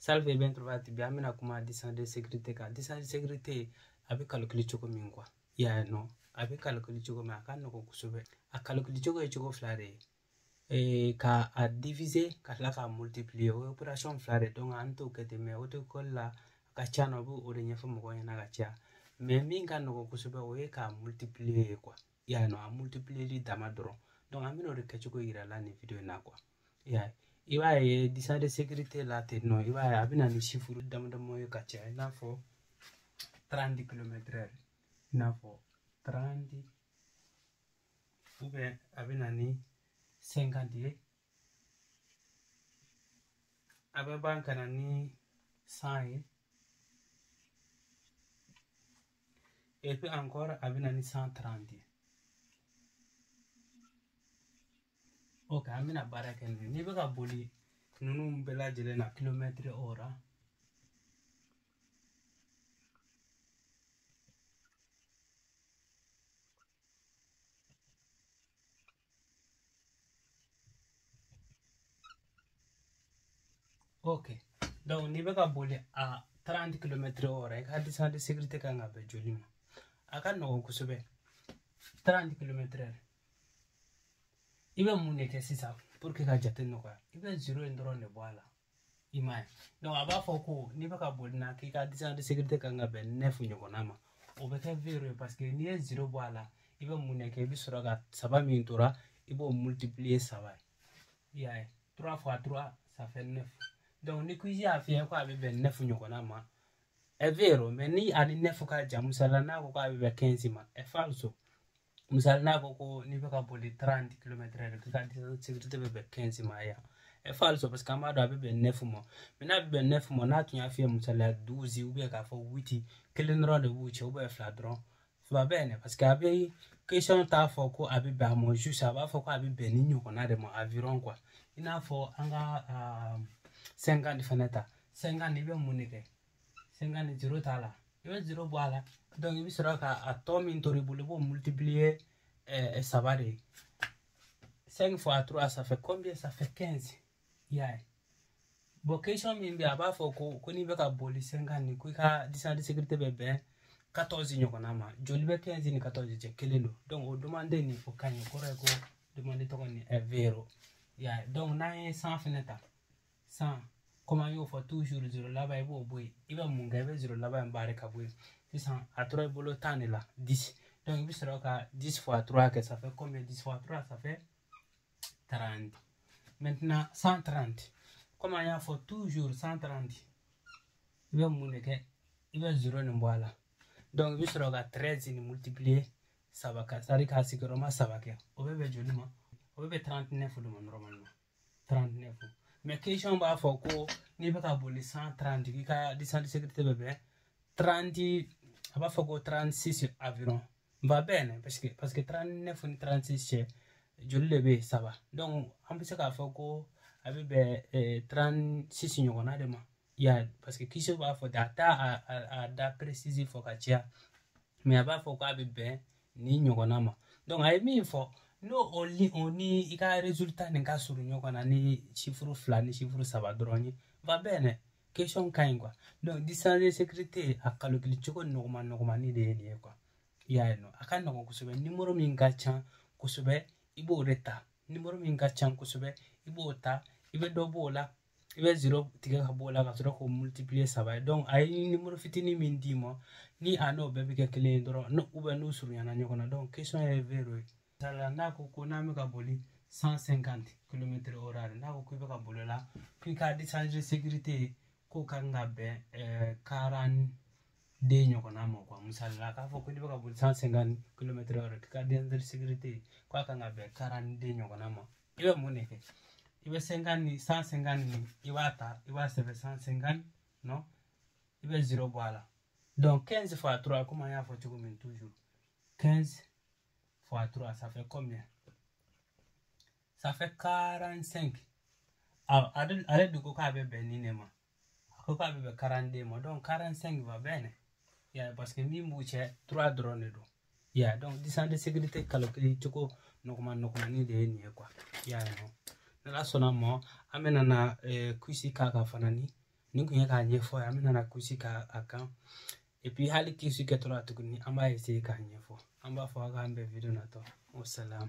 Salve bien trouvati bien amina kuma distance de sécurité ka distance de sécurité abe calculer choko min quoi ya no abe calculer choko ma kan no ko kusube a calculer choko e choko flare ka a diviser ka la ka multiplier opération flare donc anto kete me auto kolla ka chano bu o de nyefo mo ko na ka cha mais min kan no ko kusube o e ka multiplier quoi ya no a multiplier li dama dron donc amino de ke choko ira la ni video na quoi ya iba ye distance de sécurité là no iba ya abina ni chiffre dama yo kacha ina fo 30 km/h ina fo 30 ou bien abina ni 50 abe bankana ni 100 et puis encore abina ni 130 ok amina baraka ni be ka boli nunu bela jele na kilomètre hora ok donc ni be ka boli a 30 km/h ka distance de sécurité ka ngabe jolima aka no kusube 30 km/h ibe muneke sisa pour que ka jate no ka ibe 0 ndoro ne bwala imay donc aba foko ni be ka boli na ki ka distance de sécurité ka ngabe 9 nyokonama o be ka vero parce que ni 0 bwala ibe muneke bi sura ka saba min tora ibe multiplier saba ya 3 fois 3 ça fait 9 donc ni kuji afia kwa abe 9 nyokonama è vero mais ni ani 9 ka jamusala na ko abe 15 ma è falso musala na ko ni be ka boli 30 km/h ka distance sécurité be 15 ma ya è falso parce que amado abe 9 mo mais na abe 9 mo na tunya afia musala 12 ou bien ka fo 8 kelendro de wuche ou bien fladron va bene parce que abe question ta fo ko abe ba mo juste aba fo ko abe ni nyokona de mo environ quoi ina fo anga 50 fenêtre 50 ibe munike 50 0 tala ibe 0 boala donc ibe sera ka atomi tori bulu bo multiplier ça va de 5 fois 3 ça fait combien? Ça fait 15 yeah bon question min bi aba fo ko ni be ka boli 50 ni ko ka distance de sécurité be 14 nyokona ma joli be 15 ni 14 je kelelo donc on demande ni ko kanyo ko re ko demande to ni est vero yeah donc na 100 fenêtre 100 comment il faut toujours 0 là-bas il va munga 0 là-bas en barre kaboué puis ça à 3 bolo tane là 10 donc il sera 10 fois 3 que ça fait combien? 10 fois 3 ça fait 30 maintenant 130 comment il faut toujours 130 il va munga que il va 0 ne voilà donc il sera 13 ni multiplier ça va ça rika sikroma ça va que au bébé jolima au bébé 39 normalement 39 mais question ba foko ni be ka boli 130 ki ka distance de sécurité bebe 30 aba foko 36 environ va bene parce que 39 ni 36 che joli lebe ça va donc on peut se ka foko abi be 36 nyona de ma ya parce que question ba fo data a da préciser fo ka chia mais aba foko abi be ni nyona ma donc ay mi fo no oni ika résultat ni ka suru nyokona ni chiffre fla ni chiffre saba droni va bene question kain quoi donc distance de sécurité a calculer choko normal ni de ni quoi ya no aka no kusube numéro min gacha kusube ibo reta numéro min gacha kusube ibo ta ibe do bola ibe 0 tiga ka bola ka sura ko multiplier saba donc ay numéro fitini min dimo ni ano bebe ke kele ndoro no ube no suru yana nyokona donc question est vero sala na ko na me ka boli 150 km/h na ko be ka boli la puis ka distance de sécurité ko ka ngabe 40 de nyokona mo kwa musala ka fo ko be ka boli 150 km/h ka distance de sécurité ko ka ngabe 40 de nyokona mo ibe muneke ibe 50 150 ni iwata iwa 750 non ibe 0 voilà donc 15 fois 3 comment ya faut tu comme toujours 15 fois 3, ça fait combien? Ça fait 45. Ah, allez du coup, avec Beninema. Avec 42 mois. Donc 45 va bien. Yeah, parce que mi mouche 3 drones. Yeah, donc distance de sécurité calculé, tu vois, normalement ni de ni quoi. Yeah, non. Là, son amant, amena na kuisi kaka fanani. ni kunya ka nyefo ya mina na kusika aka et puis hali kisu ke tola tukuni amba essayer ka nyefo amba fo ka ambe video na to wassalam